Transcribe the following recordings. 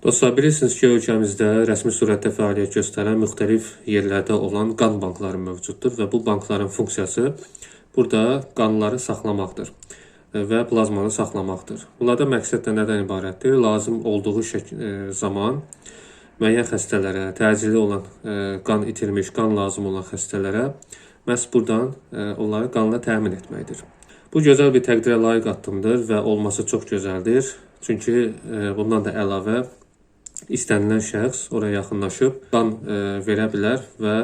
Dostlar, bilirsiniz ki, ölkəmizdə rəsmi surətdə fəaliyyət göstərən müxtəlif yerlərdə olan qan bankları mövcuddur və bu bankların funksiyası burada qanları saxlamaqdır və plazmanı saxlamaqdır. Bunlarda məqsəd də nədən ibarətdir? Lazım olduğu zaman müəyyən xəstələrə, təcili olan qan itirmiş, qan lazım olan xəstələrə məhz buradan onları qanla təmin etməkdir. Bu gözəl bir təqdirə layiq addımdır və olması çox gözəldir. Çünki bundan da əlavə istənilən şəxs oraya yaxınlaşıb qan verə bilər və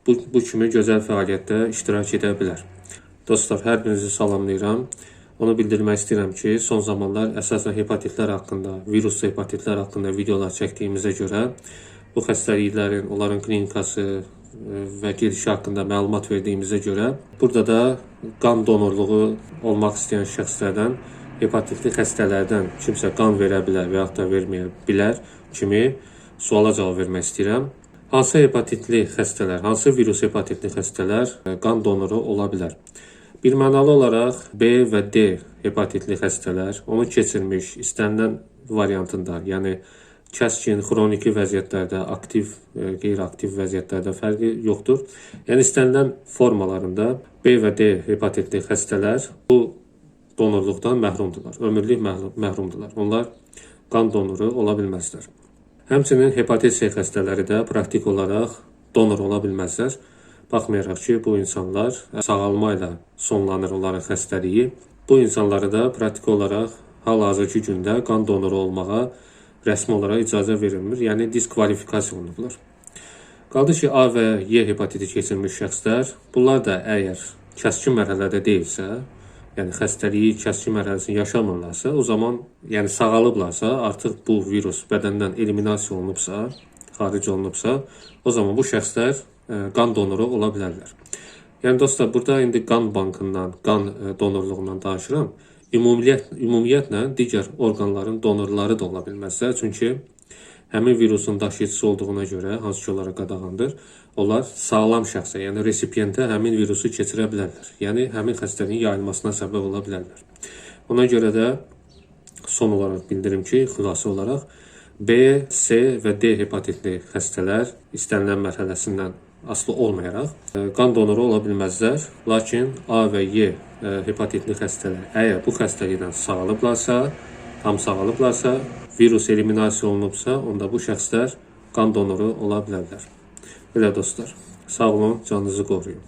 bu kimi gözəl fəaliyyətdə iştirak edə bilər. Dostlar, hər birinizi salamlayıram. Onu bildirmək istəyirəm ki, son zamanlar əsasən hepatitlər haqqında, viruslu hepatitlər haqqında videolar çəkdiyimizə görə bu xəstəliklərin, onların klinikası və gedişi haqqında məlumat verdiyimizə görə burada da qan donorluğu olmaq istəyən şəxslərdən, hepatitli xəstələrdən kimsə qan verə bilər və yaxud da verməyə bilər kimi suala cavab vermək istəyirəm. Hansı hepatitli xəstələr, hansı virus hepatitli xəstələr qan donoru ola bilər? Birmənalı olaraq B və D hepatitli xəstələr, onu keçirmiş, istənilən variantında, yəni kəskin, xroniki vəziyyətlərdə, aktiv, qeyri-aktiv vəziyyətlərdə fərqi yoxdur. Yəni istənilən formalarında B və D hepatitli xəstələr bu donorluqdan məhrumdurlar, ömürlük məhrumdurlar. Onlar qan donoru ola bilməzlər. Həmçinin hepatit C xəstələri də praktik olaraq donor ola bilməzlər. Baxmayaraq ki, bu insanlar sağalma ilə sonlanır onların xəstəliyi. Bu insanlara da praktik olaraq hal-hazırki gündə qan donoru olmağa rəsmi olaraq icazə verilmir, yəni diskvalifikasiya olunublar. Qaldı ki, A və Y hepatiti keçirmiş şəxslər, bunlar da əgər kəskin mərhələdə deyilsə, yəni xəstəliyi kəskin mərhələsini yaşamırlarsa, o zaman, yəni sağalıblarsa, artıq bu virus bədəndən eliminasiya olunubsa, xaric olunubsa, o zaman bu şəxslər qan donoru ola bilərlər. Yəni dostlar, burada indi qan bankından, qan donorluğundan danışıram. Ümumiyyətlə digər orqanların donorları da ola bilməzlər. Çünki həmin virusun daşıyıcısı olduğuna görə, hansı ki onlara qadağandır, onlar sağlam şəxsə, yəni resipiyentə həmin virusu keçirə bilərlər. Yəni həmin xəstəliyin yayılmasına səbəb ola bilərlər. Ona görə də son olaraq bildirim ki, xülasə olaraq B, C və D hepatitli xəstələr istənilən mərhələsindən asılı olmayaraq qan donoru ola bilməzlər. Lakin A və Y hepatitli xəstələr əgər bu xəstəlikdən sağalıblarsa, tam sağalıblarsa, virus eliminasiya olunubsa, onda bu şəxslər qan donoru ola bilərlər. Belə dostlar, sağ olun, canınızı qoruyun.